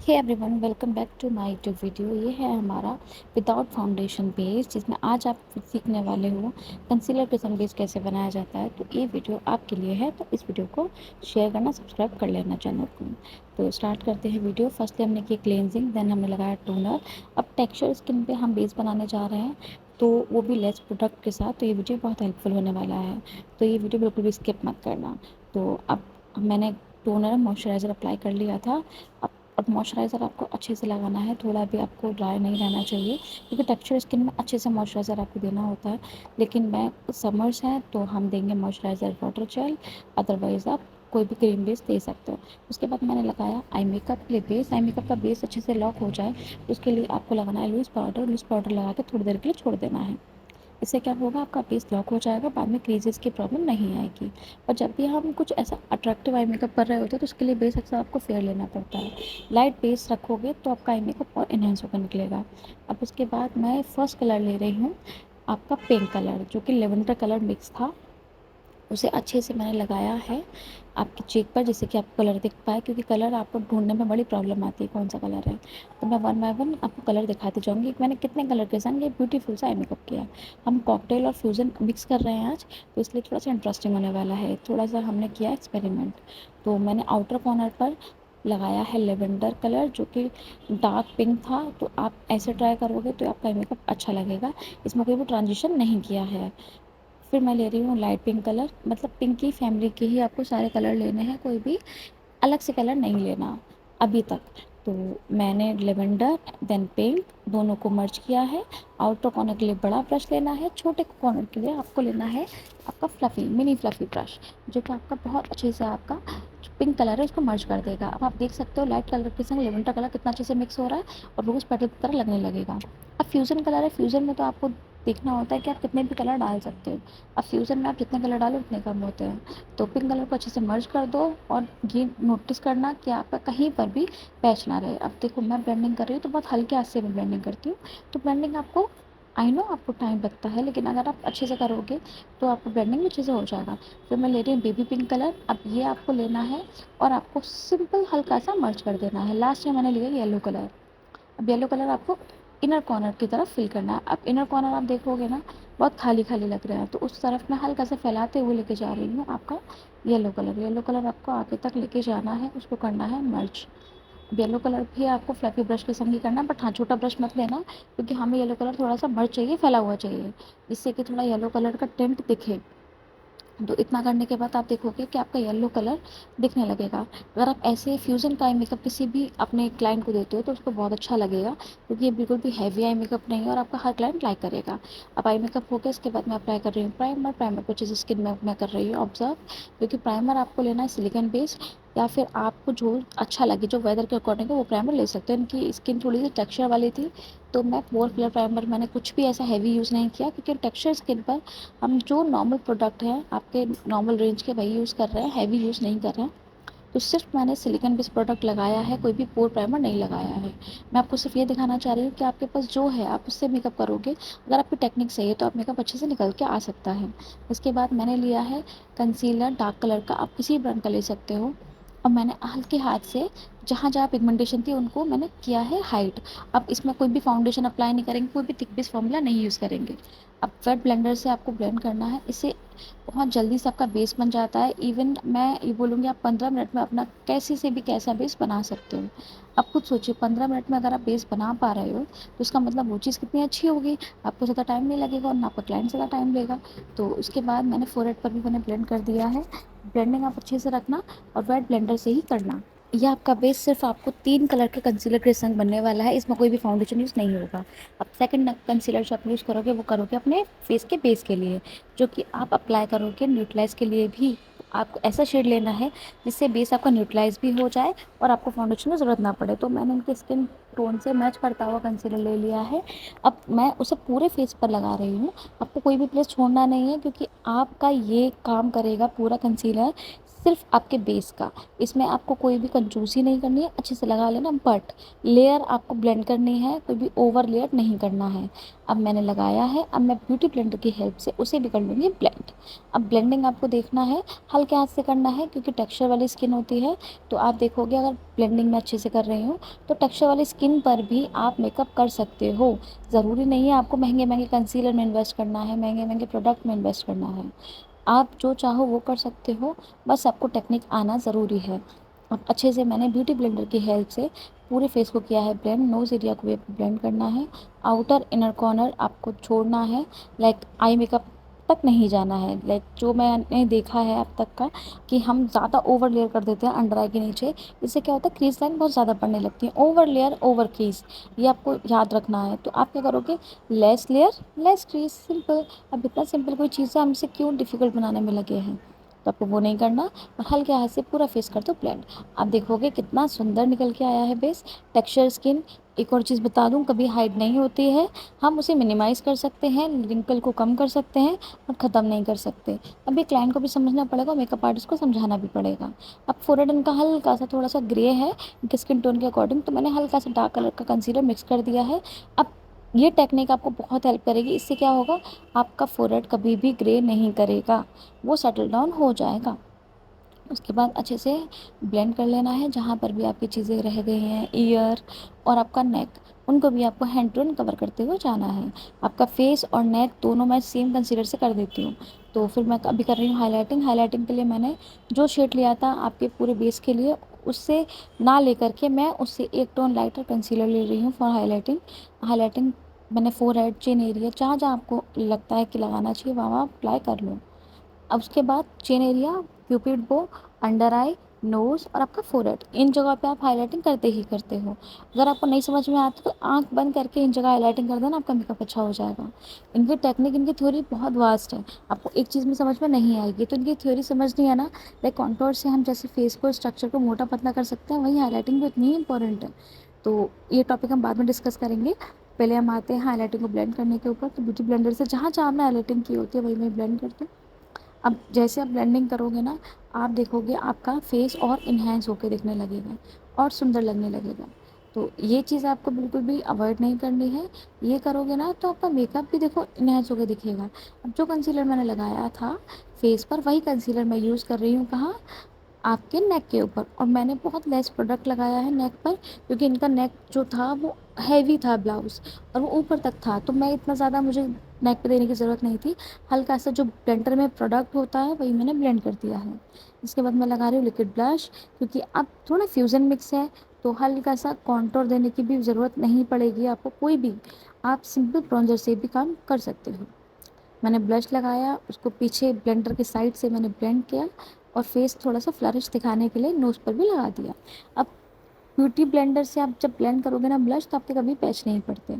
Hey everyone, welcome back to my YouTube video. ये है हमारा विदाउट फाउंडेशन बेस, जिसमें आज आप सीखने वाले हो कंसीलर के सन बेस कैसे बनाया जाता है। तो ये वीडियो आपके लिए है, तो इस वीडियो को शेयर करना, सब्सक्राइब कर लेना चैनल को। तो स्टार्ट करते हैं वीडियो। फर्स्टली हमने की क्लेंजिंग, देन हमने लगाया टोनर। अब टेक्सचर स्किन पे हम बेस बनाने जा रहे हैं, तो वो भी लेस प्रोडक्ट के साथ। तो ये वीडियो बहुत हेल्पफुल होने वाला है, तो ये वीडियो बिल्कुल भी स्किप मत करना। तो अब मैंने टोनर मॉइस्चराइज़र अप्लाई कर लिया था। अब मॉइस्चराइज़र आपको अच्छे से लगाना है, थोड़ा भी आपको ड्राई नहीं रहना चाहिए, क्योंकि टेक्सचर स्किन में अच्छे से मॉइस्चराइज़र आपको देना होता है। लेकिन मैं समर्स हैं तो हम देंगे मॉइस्चराइज़र वाटर जेल, अदरवाइज़ आप कोई भी क्रीम बेस दे सकते हो। उसके बाद मैंने लगाया आई मेकअप के लिए बेस। आई मेकअप का बेस अच्छे से लॉक हो जाए, उसके लिए आपको लगाना है लूज़ पाउडर। लूज़ पाउडर लगा के थोड़ी देर के लिए छोड़ देना है। इससे क्या होगा, आपका बेस लॉक हो जाएगा, बाद में क्रीजेस की प्रॉब्लम नहीं आएगी। और जब भी हम कुछ ऐसा अट्रैक्टिव आई मेकअप कर रहे होते हैं, तो उसके लिए बेस अक्सर आपको फेयर लेना पड़ता है। लाइट बेस रखोगे तो आपका आई मेकअप और इन्हेंस होकर निकलेगा। अब उसके बाद मैं फर्स्ट कलर ले रही हूँ आपका पिंक कलर, जो कि लेवेंडर कलर मिक्स था। उसे अच्छे से मैंने लगाया है आपकी चेक पर, जिससे कि आपको कलर दिख पाए, क्योंकि कलर आपको ढूंढने में बड़ी प्रॉब्लम आती है कौन सा कलर है। तो मैं वन बाय वन आपको कलर दिखाती जाऊँगी कि मैंने कितने कलर के साथ ये ब्यूटीफुल सा आई मेकअप किया। हम कॉकटेल और फ्यूज़न मिक्स कर रहे हैं आज, तो इसलिए थोड़ा सा इंटरेस्टिंग होने वाला है। थोड़ा सा हमने किया एक्सपेरिमेंट। तो मैंने आउटर कॉर्नर पर लगाया है लेवेंडर कलर, जो कि डार्क पिंक था। तो आप ऐसे ट्राई करोगे तो आपका मेकअप अच्छा लगेगा। इसमें कोई भी ट्रांजिशन नहीं किया है। फिर मैं ले रही हूँ लाइट पिंक कलर, मतलब पिंक की फैमिली के ही आपको सारे कलर लेने हैं, कोई भी अलग से कलर नहीं लेना अभी तक। तो मैंने लेवेंडर देन पिंक दोनों को मर्ज किया है। आउटर कॉर्नर के लिए बड़ा ब्रश लेना है, छोटे कॉर्नर के लिए आपको लेना है आपका फ्लफ़ी मिनी फ्लफ़ी ब्रश, जो कि आपका बहुत अच्छे से आपका जो पिंक कलर है उसको मर्ज कर देगा। अब आप देख सकते हो लाइट कलर के संग लेवेंडर कलर कितना अच्छे से मिक्स हो रहा है और रोज़ पेटल की तरह लगने लगेगा। अब फ्यूज़न कलर है, फ्यूज़न में तो आपको देखना होता है कि आप कितने भी कलर डाल सकते हो। अब फ्यूज़न में आप जितने कलर डालो उतने कम होते हैं। तो पिंक कलर को अच्छे से मर्ज कर दो, और ये नोटिस करना कि आपका कहीं पर भी पैच ना रहे। अब देखो मैं ब्लेंडिंग कर रही हूँ तो बहुत हल्के हाथ से मैं ब्लेंडिंग करती हूँ। तो ब्लेंडिंग आपको, आई नो आपको टाइम लगता है, लेकिन अगर आप अच्छे से करोगे तो आपको ब्लेंडिंग भी अच्छे से हो जाएगा। फिर मैं ले रही हूँ बेबी पिंक कलर। अब ये आपको लेना है और आपको सिंपल हल्का सा मर्ज कर देना है। लास्ट में मैंने लिया येलो कलर। अब येलो कलर आपको इनर कॉर्नर की तरफ फिल करना है। अब इनर कॉर्नर आप देखोगे ना, बहुत खाली खाली लग रहा है, तो उस तरफ मैं हल्का सा फैलाते हुए लेके जा रही हूँ आपका येलो कलर। येलो कलर आपको आगे तक लेके जाना है, उसको करना है मर्ज। येलो कलर भी आपको फ्लफी ब्रश के संग ही करना है, बट हाँ छोटा ब्रश मत लेना, क्योंकि हमें येलो कलर थोड़ा सा मर्ज चाहिए, फैला हुआ चाहिए, जिससे कि थोड़ा येलो कलर का टिंट दिखे। तो इतना करने के बाद आप देखोगे कि आपका येलो कलर दिखने लगेगा। अगर आप ऐसे फ्यूज़न का आई मेकअप किसी भी अपने क्लाइंट को देते हो तो उसको बहुत अच्छा लगेगा, क्योंकि ये बिल्कुल भी हैवी आई मेकअप नहीं है और आपका हर क्लाइंट लाइक करेगा। अब आई मेकअप हो गया, इसके बाद मैं अप्लाई कर रही हूँ प्राइमर। प्राइमर को अच्छे से स्किन में मैं कर रही हूँ ऑब्जर्व, क्योंकि प्राइमर आपको लेना है सिलिकॉन बेस्ड, या फिर आपको जो अच्छा लगे, जो वेदर के अकॉर्डिंग है वो प्राइमर ले सकते हो। इनकी स्किन थोड़ी सी टेक्सचर वाली थी, तो मैं पोर फिलर प्राइमर मैंने कुछ भी ऐसा हैवी यूज़ नहीं किया, क्योंकि टेक्सचर स्किन पर हम जो नॉर्मल प्रोडक्ट हैं आपके नॉर्मल रेंज के वही यूज़ कर रहे हैं, हैवी यूज़ नहीं कर रहे हैं। तो सिर्फ मैंने सिलिकॉन बेस्ड प्रोडक्ट लगाया है, कोई भी पोर प्राइमर नहीं लगाया है। मैं आपको सिर्फ ये दिखाना चाह रही हूँ कि आपके पास जो है आप उससे मेकअप करोगे, अगर आपकी टेक्निक सही है तो आप मेकअप अच्छे से निकल के आ सकता है। इसके बाद मैंने लिया है कंसीलर डार्क कलर का, आप किसी ब्रांड का ले सकते हो। और मैंने हल्के हाथ से जहाँ जहाँ पिगमेंटेशन थी उनको मैंने किया है हाइड। अब इसमें कोई भी फाउंडेशन अप्लाई नहीं करेंगे, कोई भी थिक बेस फॉर्मूला नहीं यूज़ करेंगे। अब वेट ब्लेंडर से आपको ब्लेंड करना है, इससे बहुत जल्दी से आपका बेस बन जाता है। इवन मैं ये बोलूँगी आप 15 मिनट में अपना कैसे से भी कैसा बेस बना सकते हो। आप खुद सोचिए, 15 मिनट में अगर आप बेस बना पा रहे हो तो इसका मतलब वो चीज़ कितनी अच्छी होगी। आपको ज़्यादा टाइम नहीं लगेगा और ना आपका क्लाइंट ज़्यादा टाइम लेगा। तो उसके बाद मैंने फोरहेड पर भी मैंने ब्लेंड कर दिया है। ब्लेंडिंग आप अच्छे से रखना और वेट ब्लेंडर से ही करना। यह आपका बेस सिर्फ आपको 3 कलर के कंसीलर के संग बनने वाला है, इसमें कोई भी फाउंडेशन यूज़ नहीं होगा। अब सेकंड कंसीलर जो आप यूज़ करोगे वो करोगे अपने फेस के बेस के लिए, जो कि आप अप्लाई करोगे न्यूट्रलाइज़ के लिए भी। आपको ऐसा शेड लेना है जिससे बेस आपका न्यूट्रलाइज़ भी हो जाए और आपको फाउंडेशन की ज़रूरत ना पड़े। तो मैंने उनके स्किन टोन से मैच करता हुआ कंसीलर ले लिया है। अब मैं उसे पूरे फेस पर लगा रही हूँ। आपको कोई भी प्लेस छोड़ना नहीं है, क्योंकि आपका ये काम करेगा पूरा कंसीलर सिर्फ आपके बेस का। इसमें आपको कोई भी कंजूसी नहीं करनी है, अच्छे से लगा लेना, बट लेयर आपको ब्लेंड करनी है, कोई भी ओवर लेयर नहीं करना है। अब मैंने लगाया है, अब मैं ब्यूटी ब्लेंडर की हेल्प से उसे भी कर लूँगी ब्लेंड। अब ब्लेंडिंग आपको देखना है, हल्के हाथ से करना है, क्योंकि टेक्सचर वाली स्किन होती है। तो आप देखोगे अगर ब्लेंडिंग में अच्छे से कर रही हूँ तो टेक्सचर वाली स्किन पर भी आप मेकअप कर सकते हो। ज़रूरी नहीं है आपको महंगे महंगे कंसीलर में इन्वेस्ट करना है, महंगे महंगे प्रोडक्ट में इन्वेस्ट करना है। आप जो चाहो वो कर सकते हो, बस आपको टेक्निक आना ज़रूरी है। अब अच्छे से मैंने ब्यूटी ब्लेंडर की हेल्प से पूरे फेस को किया है ब्लेंड। नोज़ एरिया को भी ब्लेंड करना है, आउटर इनर कॉर्नर आपको छोड़ना है, लाइक आई मेकअप तक नहीं जाना है। लाइक जो मैंने देखा है अब तक का, कि हम ज़्यादा ओवर लेयर कर देते हैं अंडर आई के नीचे, इससे क्या होता है क्रीज लाइन बहुत ज़्यादा पड़ने लगती है। ओवर लेयर ओवर क्रीज, ये आपको याद रखना है। तो आप क्या करोगे, less layer less crease, simple. अब इतना सिंपल कोई चीज़ है, हम इसे क्यों डिफ़िकल्ट बनाने में लगे हैं। तो आपको वो नहीं करना, और हल्के हाथ से पूरा फेस कर दो ब्लेंड। आप देखोगे कितना सुंदर निकल के आया है बेस। टेक्सचर स्किन, एक और चीज़ बता दूं, कभी हाइड नहीं होती है। हम उसे मिनिमाइज़ कर सकते हैं, रिंकल को कम कर सकते हैं, और ख़त्म नहीं कर सकते। अब ये क्लाइंट को भी समझना पड़ेगा, मेकअप आर्टिस्ट को समझाना भी पड़ेगा। अब फोरहेड इनका हल्का सा थोड़ा सा ग्रे है इनके स्किन टोन के अकॉर्डिंग, तो मैंने हल्का सा डार्क कलर का कंसीलर मिक्स कर दिया है। अब ये टेक्निक आपको बहुत हेल्प करेगी। इससे क्या होगा, आपका फोरहेड कभी भी ग्रे नहीं करेगा, वो सेटल डाउन हो जाएगा। उसके बाद अच्छे से ब्लेंड कर लेना है, जहाँ पर भी आपकी चीज़ें रह गई हैं, ईयर और आपका नेक, उनको भी आपको हैंड टू हैंड कवर करते हुए जाना है। आपका फेस और नेक दोनों मैं सेम कंसीलर से कर देती हूँ। तो फिर मैं अभी कर रही हूँ हाईलाइटिंग। हाईलाइटिंग के लिए मैंने जो शेड लिया था आपके पूरे बेस के लिए, उससे ना लेकर के मैं उससे एक टोन लाइटर कंसीलर ले रही हूँ फॉर हाईलाइटिंग। हाईलाइटिंग मैंने फोरहेड, चिन एरिया, जहाँ जहाँ आपको लगता है कि लगाना चाहिए वहाँ वहाँ अप्लाई कर लो। अब उसके बाद चिन एरिया, क्यूपिड बो, अंडर आई, नोज़ और आपका फोरहेड, इन जगह पे आप हाईलाइटिंग करते ही करते हो। अगर आपको नहीं समझ में आता तो आंख बंद करके इन जगह हाईलाइटिंग कर देना, आपका मेकअप अच्छा हो जाएगा। इनकी टेक्निक, इनकी थ्योरी बहुत वास्ट है। आपको एक चीज़ में समझ में नहीं आएगी तो इनकी थ्योरी समझनी है ना। लाइक कॉन्टोर से हम जैसे फेस को, स्ट्रक्चर को मोटा पतला कर सकते हैं, वही हाईलाइटिंग भी उतनी ही इंपॉर्टेंट है। तो ये टॉपिक हम बाद में डिस्कस करेंगे। पहले हम आते हैं हाईलाइटिंग को ब्लेंड करने के ऊपर। तो ब्यूटी ब्लेंडर से जहाँ जहाँ हमने हाईलाइटिंग की होती है वही मैं ब्लेंड करती हूँ। अब जैसे आप ब्लेंडिंग करोगे ना, आप देखोगे आपका फेस और इन्हेंस होकर दिखने लगेगा और सुंदर लगने लगेगा। तो ये चीज़ आपको बिल्कुल भी अवॉइड नहीं करनी है। ये करोगे ना तो आपका मेकअप भी देखो इन्हेंस होकर दिखेगा। अब जो कंसीलर मैंने लगाया था फेस पर, वही कंसीलर मैं यूज़ कर रही हूँ कहाँ, आपके नेक के ऊपर। और मैंने बहुत लेस प्रोडक्ट लगाया है नेक पर, क्योंकि इनका नेक जो था वो हैवी था ब्लाउज़, और वो ऊपर तक था, तो मैं इतना ज़्यादा, मुझे नेक पे देने की ज़रूरत नहीं थी। हल्का सा जो ब्लेंडर में प्रोडक्ट होता है वही मैंने ब्लेंड कर दिया है। इसके बाद मैं लगा रही हूँ लिक्विड ब्लश, क्योंकि अब थोड़ा फ्यूज़न मिक्स है, तो हल्का सा कॉन्टोर देने की भी ज़रूरत नहीं पड़ेगी आपको कोई भी। आप सिंपल ब्रॉन्जर से भी काम कर सकते हो। मैंने ब्लश लगाया, उसको पीछे ब्लेंडर के साइड से मैंने ब्लेंड किया, और फेस थोड़ा सा फ्लरिश दिखाने के लिए नोज़ पर भी लगा दिया। अब ब्यूटी ब्लेंडर से आप जब ब्लेंड करोगे ना ब्लश, तो आपके कभी पैच नहीं पड़ते।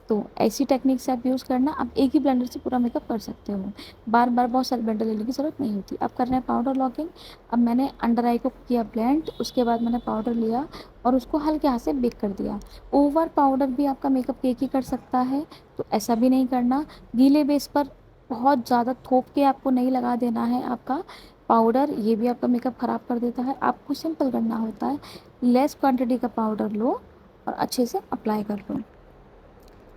तो ऐसी टेक्निक से आप यूज़ करना, आप एक ही ब्लेंडर से पूरा मेकअप कर सकते हो। बार बार बहुत सारे ब्लेंडर लेने की ज़रूरत नहीं होती। अब करना है पाउडर लॉकिंग। अब मैंने अंडर आई को किया ब्लेंड, उसके बाद मैंने पाउडर लिया और उसको हल्के हाथ से बेक कर दिया। ओवर पाउडर भी आपका मेकअप केक ही कर सकता है, तो ऐसा भी नहीं करना। गीले बेस पर बहुत ज़्यादा थोप के आपको नहीं लगा देना है आपका पाउडर, ये भी आपका मेकअप ख़राब कर देता है। आपको सिंपल करना होता है, लेस क्वांटिटी का पाउडर लो और अच्छे से अप्लाई कर लो।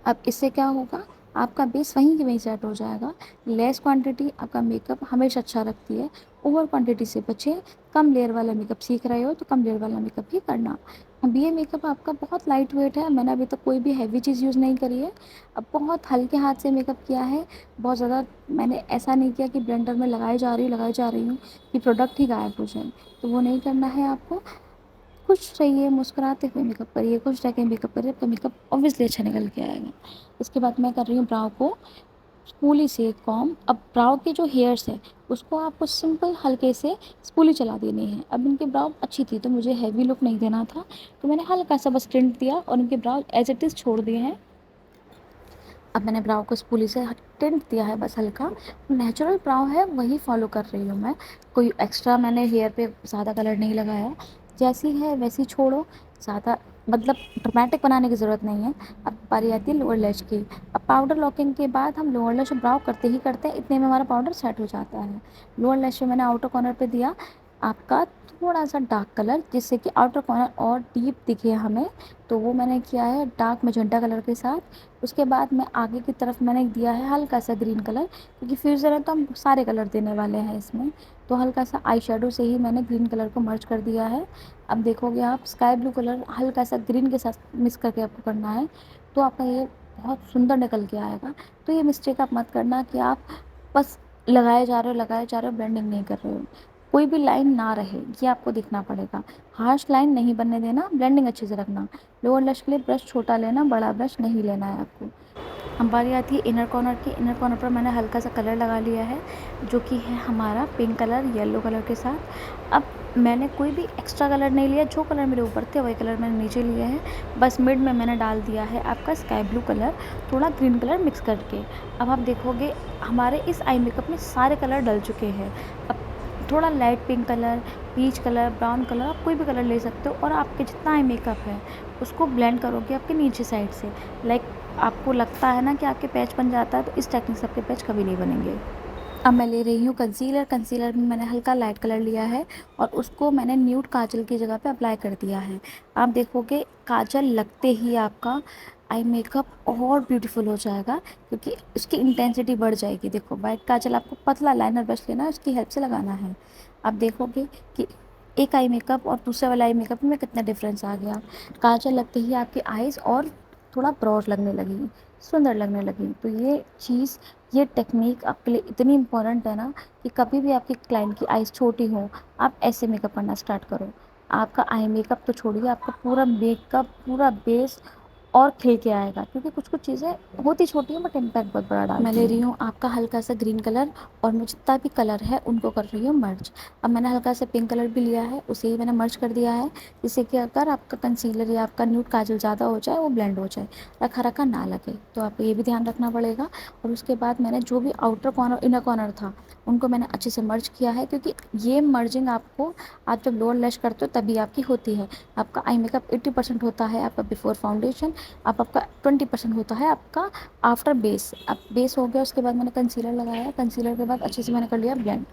अब इससे क्या होगा, आपका बेस वहीं के वहीं सेट हो जाएगा। लेस क्वांटिटी आपका मेकअप हमेशा अच्छा रखती है। ओवर क्वांटिटी से बचें। कम लेयर वाला मेकअप सीख रहे हो तो कम लेयर वाला मेकअप ही करना। अब ये मेकअप आपका बहुत लाइट वेट है, मैंने अभी तक कोई भी हैवी चीज़ यूज़ नहीं करी है। अब बहुत हल्के हाथ से मेकअप किया है, बहुत ज़्यादा मैंने ऐसा नहीं किया कि ब्लेंडर में लगाई जा रही हूँ कि प्रोडक्ट ही गायब हो जाए, तो वो नहीं करना है आपको। खुश रहिए, मुस्कुराते हुए मेकअप करिए, खुश रह के मेकअप करिए, आपका मेकअप ऑब्वियसली अच्छा निकल के आएगा। इसके बाद मैं कर रही हूँ ब्राउ को स्पूली से कॉम। अब ब्राउ के जो हेयर्स है उसको आपको सिंपल हल्के से स्पूली चला देनी है। अब इनके ब्राउ अच्छी थी तो मुझे हैवी लुक नहीं देना था, तो मैंने हल्का सा बस टिंट दिया और इनके ब्राउ एज इट इज़ छोड़ दिए हैं। अब मैंने ब्राउ को स्पूली से टिंट दिया है बस हल्का। नेचुरल ब्राउ है वही फॉलो कर रही हूँ मैं, कोई एक्स्ट्रा मैंने हेयर पे ज़्यादा कलर नहीं लगाया। जैसी है वैसी छोड़ो, ज़्यादा मतलब ड्रामेटिक बनाने की ज़रूरत नहीं है। अब बारी आती है लोअर लैश की। अब पाउडर लॉकिंग के बाद हम लोअर लैश ब्राउ करते ही करते हैं, इतने में हमारा पाउडर सेट हो जाता है। लोअर लैश पे मैंने आउटर कॉर्नर पे दिया आपका थोड़ा सा डार्क कलर, जिससे कि आउटर कॉर्नर और डीप दिखे हमें, तो वो मैंने किया है डार्क मैजेंटा कलर के साथ। उसके बाद मैं आगे की तरफ मैंने दिया है हल्का सा ग्रीन कलर, क्योंकि फ्यूज़र है तो हम सारे कलर देने वाले हैं इसमें। तो हल्का सा आई शेडो से ही मैंने ग्रीन कलर को मर्ज कर दिया है। अब देखोगे आप स्काई ब्लू कलर हल्का सा ग्रीन के साथ मिक्स करके आपको करना है, तो आपका ये बहुत सुंदर निकल के आएगा। तो ये मिस्टेक आप मत करना कि आप बस लगाए जा रहे हो, ब्लेंडिंग नहीं कर रहे हो। कोई भी लाइन ना रहे, ये आपको दिखना पड़ेगा। हार्श लाइन नहीं बनने देना, ब्लेंडिंग अच्छे से रखना। लोअर लैश के लिए ब्रश छोटा लेना, बड़ा ब्रश नहीं लेना है आपको। अब बारी आती है इनर कॉर्नर की। इनर कॉर्नर पर मैंने हल्का सा कलर लगा लिया है, जो कि है हमारा पिंक कलर येलो कलर के साथ। अब मैंने कोई भी एक्स्ट्रा कलर नहीं लिया, जो कलर मेरे ऊपर थे वही कलर मैंने नीचे लिया है। बस मिड में मैंने डाल दिया है आपका स्काई ब्लू कलर, थोड़ा ग्रीन कलर मिक्स करके। अब आप देखोगे हमारे इस आई मेकअप में सारे कलर डल चुके हैं। अब थोड़ा light pink colour, peach colour, brown colour, आप कोई भी कलर ले सकते हो, और आपके जितना आई मेकअप है उसको ब्लेंड करोगे आपके नीचे साइड से। लाइक आपको लगता है ना कि आपके पैच बन जाता है, तो इस टेक्निक से आपके पैच कभी नहीं बनेंगे। अब मैं ले रही हूँ कंसीलर। कंसीलर में मैंने हल्का लाइट कलर लिया है और उसको मैंने न्यूड काजल की जगह पे अप्लाई कर दिया है। आप देखोगे काजल लगते ही आपका आई मेकअप और ब्यूटीफुल हो जाएगा, क्योंकि उसकी इंटेंसिटी बढ़ जाएगी। देखो वाइट काजल आपको पतला लाइनर ब्रश लेना है, उसकी हेल्प से लगाना है। आप देखोगे कि एक आई मेकअप और दूसरे वाला आई मेकअप में कितना डिफरेंस आ गया। काजल लगते ही आपकी आईज़ और थोड़ा ब्रॉड लगने लगी, सुंदर लगने लगी। तो ये टेक्निक आपके लिए इतनी इम्पोर्टेंट है ना, कि कभी भी आपकी क्लाइंट की आईज़ छोटी हो, आप ऐसे मेकअप करना स्टार्ट करो। आपका आई मेकअप तो छोड़िए, आपका पूरा मेकअप, पूरा बेस और खिल के आएगा, क्योंकि कुछ कुछ चीज़ें होती छोटी हैं बट इम्पैक्ट बहुत बड़ा डालती हैं। मैं ले रही हूँ आपका हल्का सा ग्रीन कलर, और मैं जितना भी कलर है उनको कर रही हूँ मर्ज। अब मैंने हल्का सा पिंक कलर भी लिया है, उसे ही मैंने मर्ज कर दिया है, जिससे कि अगर आपका कंसीलर या आपका न्यूड काजल ज़्यादा हो जाए, वो ब्लेंड हो जाए, रखा रखा ना लगे। तो आपको ये भी ध्यान रखना पड़ेगा। और उसके बाद मैंने जो भी आउटर कॉर्नर इनर कॉर्नर था, उनको मैंने अच्छे से मर्ज किया है, क्योंकि ये मर्जिंग आपको आप जब लोअर लैश करते हो तभी आपकी होती है। आपका आई मेकअप 80% होता है आपका बिफोर फाउंडेशन, आपका 20% होता है आपका आफ्टर बेस। अब बेस हो गया, उसके बाद मैंने कंसीलर लगाया, कंसीलर के बाद अच्छे से मैंने कर लिया blend.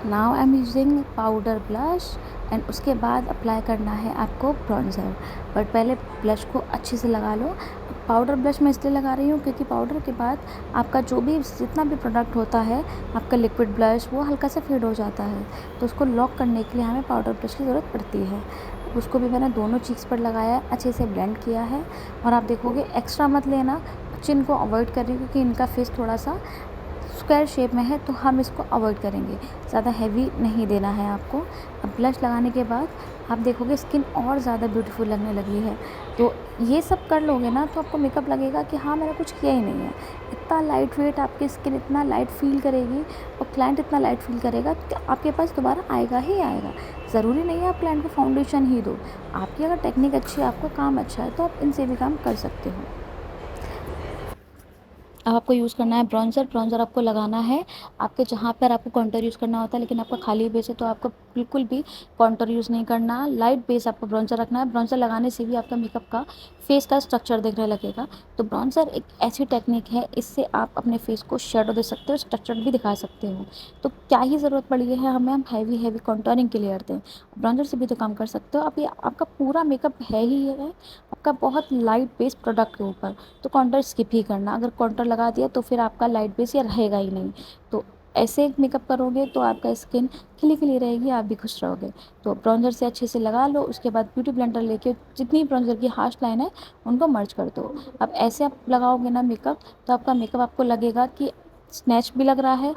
Now I am using powder blush, and उसके बाद अप्लाई करना है आपको ब्रॉन्ज़र। बट पहले ब्लश को अच्छे से लगा लो। पाउडर ब्लश मैं इसलिए लगा रही हूँ क्योंकि पाउडर के बाद आपका जो भी जितना भी प्रोडक्ट होता है, आपका लिक्विड ब्लश, वो हल्का सा फेड हो जाता है, तो उसको लॉक करने के लिए हमें पाउडर ब्लश की ज़रूरत पड़ती है। उसको भी मैंने दोनों चीक्स पर लगाया है, अच्छे से ब्लेंड किया है। और आप देखोगे एक्स्ट्रा मत लेना, चिन को अवॉइड कर रही हूँ क्योंकि इनका फेस थोड़ा सा स्क्वायर शेप में है, तो हम इसको अवॉइड करेंगे, ज़्यादा हैवी नहीं देना है आपको। अब ब्लश लगाने के बाद आप देखोगे स्किन और ज़्यादा ब्यूटीफुल लगने लगी है। तो ये सब कर लोगे ना, तो आपको मेकअप लगेगा कि हाँ मैंने कुछ किया ही नहीं है। इतना लाइट वेट, आपकी स्किन इतना लाइट फील करेगी और क्लाइंट इतना लाइट फील करेगा कि आपके पास दोबारा आएगा ही आएगा। ज़रूरी नहीं है आप क्लाइंट को फाउंडेशन ही दो, आपकी अगर टेक्निक अच्छी है, आपका काम अच्छा है, तो आप इनसे भी काम कर सकते हो। अब आपको यूज़ करना है ब्रॉन्ज़र। ब्रॉन्ज़र आपको लगाना है आपके जहाँ पर आपको कॉन्टूर यूज़ करना होता है, लेकिन आपका खाली बेस है तो आपको बिल्कुल भी कॉन्टूर यूज़ नहीं करना, लाइट बेस आपको ब्रॉन्ज़र रखना है। ब्रॉन्ज़र लगाने से भी आपका मेकअप का फेस का स्ट्रक्चर दिखने लगेगा। तो ब्रॉन्ज़र एक ऐसी टेक्निक है, इससे आप अपने फेस को शेडो दे सकते हो, स्ट्रक्चर भी दिखा सकते हो। तो क्या ही ज़रूरत पड़ी है हमें, हम हैवी हैवी कॉन्टूरिंग के लिए करते हैं, ब्रॉन्ज़र से भी तो काम कर सकते हो। अब ये आपका पूरा मेकअप है ही है आपका बहुत लाइट बेस प्रोडक्ट के ऊपर, तो कॉन्टूर स्किप ही करना। अगर कॉन्टूर लगा दिया तो फिर आपका लाइट बेस या रहेगा ही नहीं। तो ऐसे मेकअप करोगे तो आपका स्किन खिली खिली रहेगी, आप भी खुश रहोगे। तो ब्रॉन्जर से अच्छे से लगा लो, उसके बाद ब्यूटी ब्लेंडर लेके जितनी ब्रॉन्जर की हार्श लाइन है उनको मर्ज कर दो। अब ऐसे आप लगाओगे ना मेकअप, तो आपका मेकअप आपको लगेगा कि स्नैच भी लग रहा है।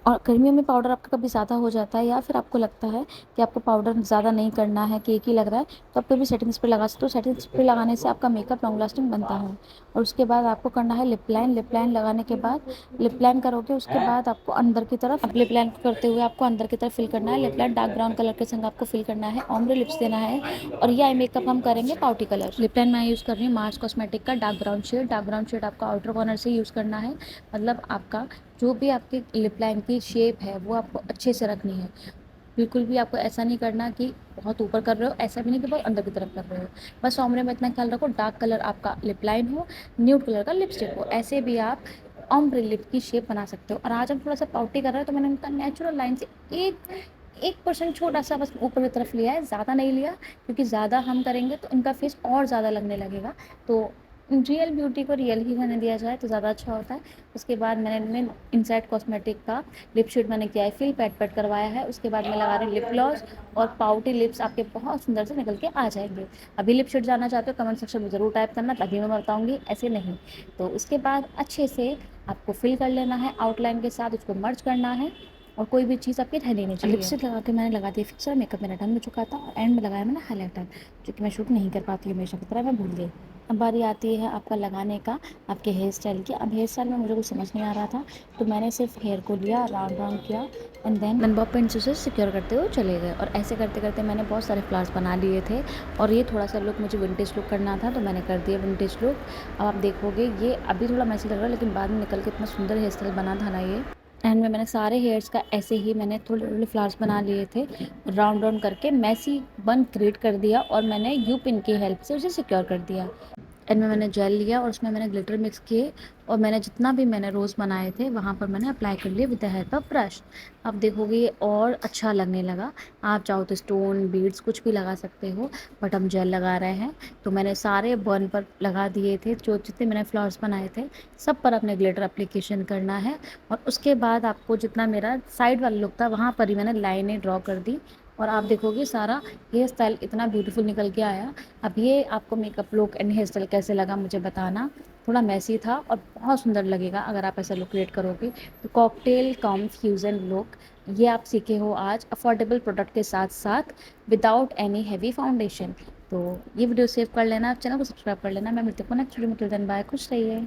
और गर्मियों में पाउडर आपका कभी ज़्यादा हो जाता है, या फिर आपको लगता है कि आपको पाउडर ज़्यादा नहीं करना है, कि एक ही लग रहा है, तो आप कभी सेटिंग स्प्रे लगा सकते हो। सेटिंग स्प्रे लगाने से आपका मेकअप लॉन्ग लास्टिंग बनता है। और उसके बाद आपको करना है लिप लाइन। लिप लाइन लगाने के बाद लिप लाइन करोगे, उसके बाद आपको अंदर की तरफ, अब लिप लाइन करते हुए आपको अंदर की तरफ फिल करना है। Lip line dark brown colour के संग आपको फिल करना है, ऑम्ब्रे लिप्स देना है, और ये आई मेकअप हम करेंगे पाउटी कलर। लिप लाइन मैं यूज़ कर रही हूँ मार्स कॉस्मेटिक का dark brown shade. Dark brown shade आपका आउटर कॉर्नर से यूज़ करना है, मतलब आपका जो भी आपकी लिप लाइन की शेप है वो आपको अच्छे से रखनी है। बिल्कुल भी आपको ऐसा नहीं करना कि बहुत ऊपर कर रहे हो, ऐसा भी नहीं कि बहुत अंदर की तरफ कर रहे हो। बस ओमरे में इतना ख्याल रखो डार्क कलर आपका लिप लाइन हो, न्यूड कलर का लिपस्टिक हो, ऐसे भी आप ओम्ब्रे लिप की शेप बना सकते हो। और आज हम थोड़ा सा पाउटी कर रहे हैं, तो मैंने उनका नेचुरल लाइन से एक 1% छोटा-सा बस ऊपर की तरफ लिया है, ज़्यादा नहीं लिया, क्योंकि ज़्यादा हम करेंगे तो इनका फेस और ज़्यादा लगने लगेगा। तो रियल ब्यूटी को रियल ही होने दिया जाए तो ज़्यादा अच्छा होता है। उसके बाद मैंने इनमें इनसाइड कॉस्मेटिक का लिप शेड मैंने किया है फिल, पैट करवाया है। उसके बाद मैं लगा रही हूँ लिप ग्लॉस, और पाउटी लिप्स आपके बहुत सुंदर से निकल के आ जाएँगे। अभी लिप शेड जानना चाहते हो कमेंट सेक्शन में ज़रूर टाइप करना, तभी मैं बताऊँगी, ऐसे नहीं। तो उसके बाद अच्छे से आपको फिल कर लेना है आउटलाइन के साथ, उसको मर्ज करना है, और कोई भी चीज़ आपकी रहनी नहीं चाहिए। लिपस्टिक लगा के मैंने लगा दिया फिक्सर, मेकअप मेरा डन हो चुका था, और एंड में लगाया मैंने हाईलाइटर, जो कि मैं शूट नहीं कर पाती हमेशा की तरह, मैं भूल गई। अब बारी आती है आपका लगाने का, आपके हेयर स्टाइल की। अब हेयर स्टाइल में मुझे कुछ समझ नहीं आ रहा था, तो मैंने सिर्फ हेयर को लिया, राउंड राउंड किया, एंड देन बॉब पिन से सिक्योर करते हुए चले गए। और ऐसे करते करते मैंने बहुत सारे फ्लावर्स बना लिए थे, और ये थोड़ा सा लुक मुझे विंटेज लुक करना था, तो मैंने कर दिया विंटेज लुक। अब आप देखोगे ये अभी थोड़ा मैसी लग रहा है, लेकिन बाद में निकल के इतना सुंदर हेयर स्टाइल बना था ना ये। एंड में मैंने सारे हेयर्स का ऐसे ही मैंने थोड़े-थोड़े फ्लावर्स बना लिए थे, राउंड राउंड करके मैसी बन क्रिएट कर दिया, और मैंने यू पिन की हेल्प से उसे सिक्योर कर दिया। एंड में मैंने जेल लिया और उसमें मैंने ग्लिटर मिक्स किए, और मैंने जितना भी मैंने रोज़ बनाए थे वहाँ पर मैंने अप्लाई कर लिए with the help of brush. अब देखोगे ये और अच्छा लगने लगा। आप चाहो तो स्टोन, बीड्स कुछ भी लगा सकते हो, बट हम जेल लगा रहे हैं। तो मैंने सारे बन पर लगा दिए थे, जो जितने मैंने फ्लावर्स बनाए थे सब पर अपने ग्लिटर एप्लीकेशन करना है। और उसके बाद आपको जितना मेरा साइड वाला लुक था वहाँ पर ही मैंने लाइनें ड्रॉ कर दी, और आप देखोगे सारा हेयर स्टाइल इतना ब्यूटीफुल निकल के आया। अब ये आपको makeup look and hair style कैसे लगा मुझे बताना। थोड़ा मैसी था और बहुत सुंदर लगेगा अगर आप ऐसा लुक क्रिएट करोगे। तो कॉकटेल कम फ्यूज़न लुक ये आप सीखे हो आज अफोर्डेबल प्रोडक्ट के साथ साथ, विदाउट एनी हैवी फाउंडेशन। तो ये वीडियो सेव कर लेना, चैनल को सब्सक्राइब कर लेना। मैं मिलती हूँ नेक्स्ट वीडियो में, टिल देन बाय, खुश रहिए।